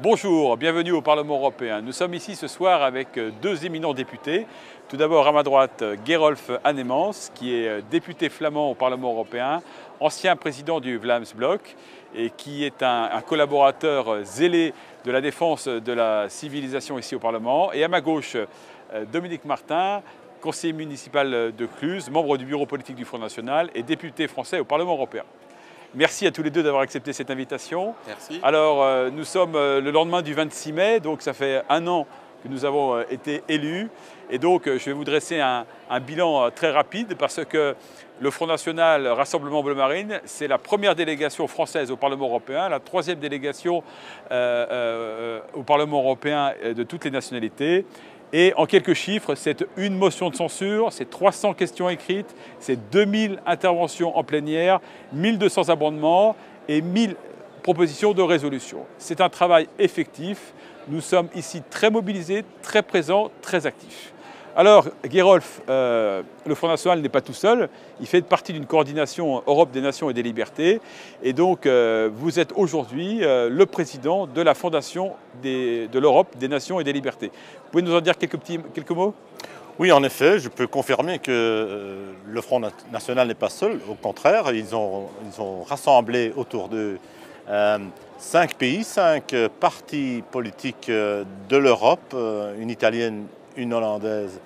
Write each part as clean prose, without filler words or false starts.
Bonjour, bienvenue au Parlement européen. Nous sommes ici ce soir avec deux éminents députés. Tout d'abord, à ma droite, Gerolf Annemans, qui est député flamand au Parlement européen, ancien président du Vlaams Blok et qui est un collaborateur zélé de la défense de la civilisation ici au Parlement. Et à ma gauche, Dominique Martin, conseiller municipal de Cluses, membre du bureau politique du Front National et député français au Parlement européen. Merci à tous les deux d'avoir accepté cette invitation. Merci. Alors, nous sommes le lendemain du 26 mai, donc ça fait un an que nous avons été élus. Et donc, je vais vous dresser un bilan très rapide parce que le Front National Rassemblement Bleu Marine, c'est la première délégation française au Parlement européen, la troisième délégation au Parlement européen de toutes les nationalités. Et en quelques chiffres, c'est une motion de censure, c'est 300 questions écrites, c'est 2000 interventions en plénière, 1200 amendements et 1000 propositions de résolution. C'est un travail effectif. Nous sommes ici très mobilisés, très présents, très actifs. Alors, Gerolf, le Front National n'est pas tout seul. Il fait partie d'une coordination Europe des Nations et des Libertés. Et donc, vous êtes aujourd'hui le président de la Fondation de l'Europe des Nations et des Libertés. Vous pouvez nous en dire quelques mots ? Oui, en effet, je peux confirmer que le Front National n'est pas seul. Au contraire, ils ont rassemblé autour d'eux 5 pays, 5 partis politiques de l'Europe, une italienne, une hollandaise,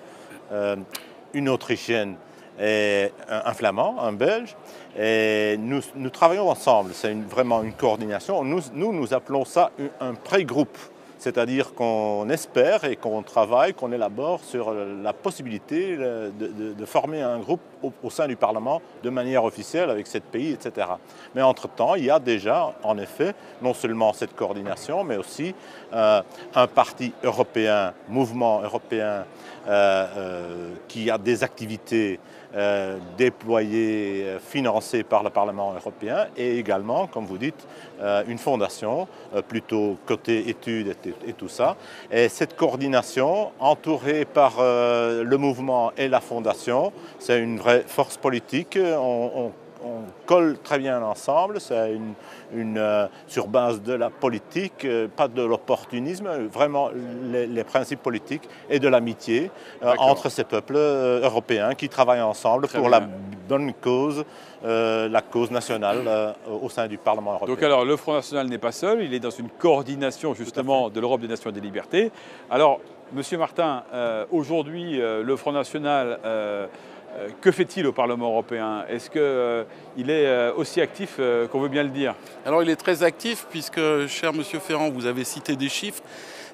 une autrichienne et un flamand, un belge. Et nous travaillons ensemble, c'est vraiment une coordination. Nous appelons ça un pré-groupe, c'est-à-dire qu'on espère et qu'on travaille, qu'on élabore sur la possibilité de former un groupe au sein du Parlement de manière officielle avec 7 pays, etc. Mais entre-temps, il y a déjà, en effet, non seulement cette coordination, mais aussi un parti européen, mouvement européen, qui a des activités déployées, financées par le Parlement européen, et également, comme vous dites, une fondation, plutôt côté études et tout ça. Et cette coordination, entourée par le mouvement et la fondation, c'est une vraie force politique. On colle très bien ensemble, c'est sur base de la politique, pas de l'opportunisme, vraiment les principes politiques et de l'amitié entre ces peuples européens qui travaillent ensemble pour la bonne cause, la cause nationale au sein du Parlement européen. Donc alors, le Front National n'est pas seul, il est dans une coordination justement de l'Europe des Nations et des Libertés. Alors, Monsieur Martin, aujourd'hui, le Front National... que fait-il au Parlement européen? Est-ce qu'il est aussi actif qu'on veut bien le dire? Alors il est très actif puisque, cher Monsieur Ferrand, vous avez cité des chiffres,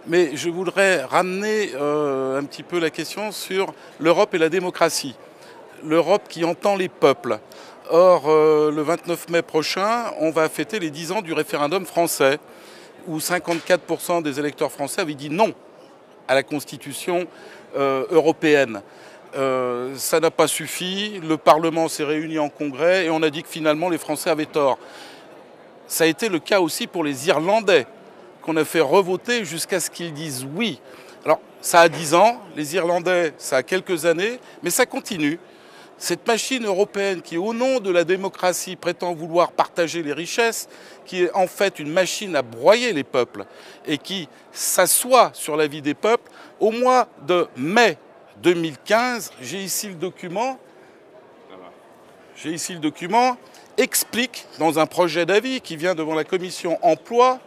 mais je voudrais ramener un petit peu la question sur l'Europe et la démocratie. L'Europe qui entend les peuples. Or, le 29 mai prochain, on va fêter les 10 ans du référendum français, où 54% des électeurs français avaient dit non à la Constitution européenne. Ça n'a pas suffi, le Parlement s'est réuni en congrès et on a dit que finalement les Français avaient tort. Ça a été le cas aussi pour les Irlandais, qu'on a fait revoter jusqu'à ce qu'ils disent oui. Alors ça a 10 ans, les Irlandais ça a quelques années, mais ça continue. Cette machine européenne qui, au nom de la démocratie, prétend vouloir partager les richesses, qui est en fait une machine à broyer les peuples et qui s'assoit sur la vie des peuples, au mois de mai 2015, j'ai ici le document, explique dans un projet d'avis qui vient devant la commission emploi,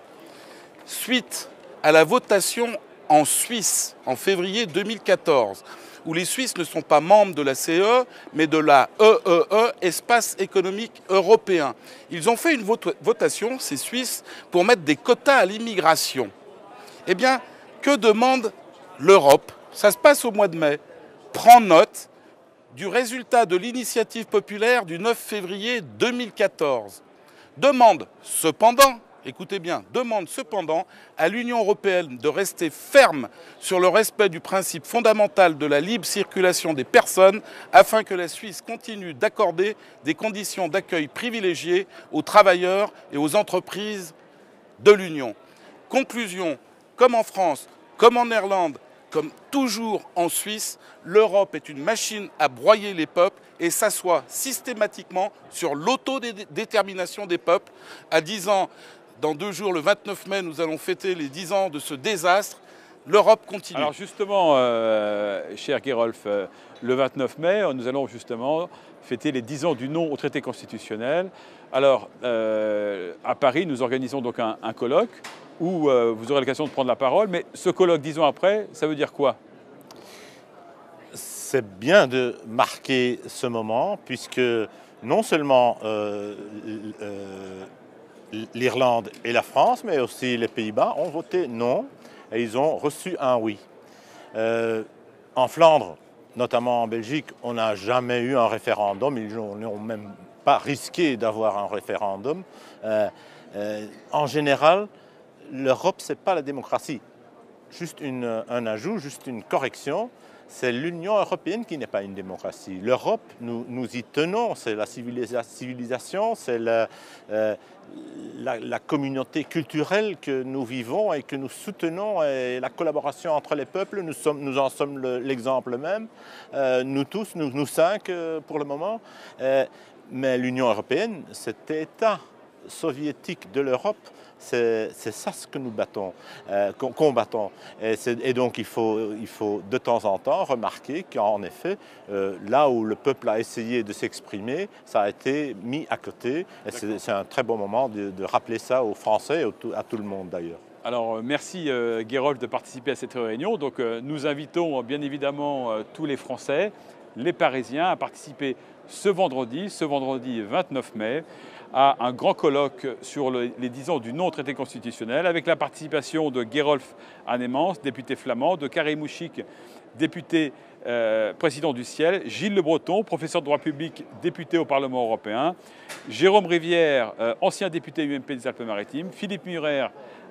suite à la votation en Suisse en février 2014, où les Suisses ne sont pas membres de la CE, mais de la EEE, Espace économique européen. Ils ont fait une votation, ces Suisses, pour mettre des quotas à l'immigration. Eh bien, que demande l'Europe ? Ça se passe au mois de mai. Prends note du résultat de l'initiative populaire du 9 février 2014. Demande cependant, écoutez bien, demande cependant à l'Union européenne de rester ferme sur le respect du principe fondamental de la libre circulation des personnes afin que la Suisse continue d'accorder des conditions d'accueil privilégiées aux travailleurs et aux entreprises de l'Union. Conclusion, comme en France, comme en Irlande, comme toujours en Suisse, l'Europe est une machine à broyer les peuples et s'assoit systématiquement sur l'autodétermination des peuples, à 10 ans Dans 2 jours, le 29 mai, nous allons fêter les 10 ans de ce désastre. L'Europe continue. Alors justement, cher Gerolf, le 29 mai, nous allons justement fêter les 10 ans du non au traité constitutionnel. Alors, à Paris, nous organisons donc un colloque où vous aurez l'occasion de prendre la parole. Mais ce colloque, 10 ans après, ça veut dire quoi? C'est bien de marquer ce moment, puisque non seulement l'Irlande et la France, mais aussi les Pays-Bas ont voté non et ils ont reçu un oui. En Flandre, notamment en Belgique, on n'a jamais eu un référendum, ils n'ont même pas risqué d'avoir un référendum. En général, l'Europe, ce n'est pas la démocratie. Juste un ajout, juste une correction. C'est l'Union européenne qui n'est pas une démocratie. L'Europe, nous y tenons, c'est la civilisation, c'est la communauté culturelle que nous vivons et que nous soutenons, et la collaboration entre les peuples, nous en sommes l'exemple même, nous tous, nous 5 pour le moment. Mais l'Union européenne, cet État soviétique de l'Europe, c'est ça ce que nous combattons. Et donc il faut de temps en temps remarquer qu'en effet, là où le peuple a essayé de s'exprimer, ça a été mis à côté. Et c'est un très bon moment de rappeler ça aux Français et à tout le monde d'ailleurs. Alors merci Gerolf de participer à cette réunion. Donc nous invitons bien évidemment tous les Français, les Parisiens à participer ce vendredi 29 mai, à un grand colloque sur les 10 ans du non-traité constitutionnel, avec la participation de Gerolf Annemans, député flamand, de Karim Mouchik, député président du Ciel, Gilles Le Breton, professeur de droit public, député au Parlement européen, Jérôme Rivière, ancien député UMP des Alpes-Maritimes, Philippe Murer,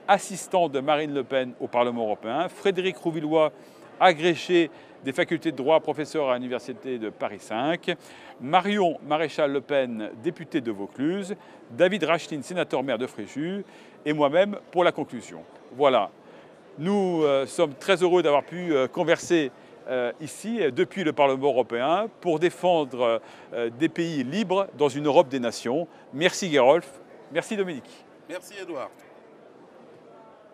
assistant de Marine Le Pen au Parlement européen, Frédéric Rouvillois, agrégé des facultés de droit, professeur à l'Université de Paris 5, Marion Maréchal Le Pen, député de Vaucluse, David Rachlin, sénateur maire de Fréjus, et moi-même pour la conclusion. Voilà, nous sommes très heureux d'avoir pu converser ici, depuis le Parlement européen, pour défendre des pays libres dans une Europe des nations. Merci Gerolf, merci Dominique. Merci Edouard.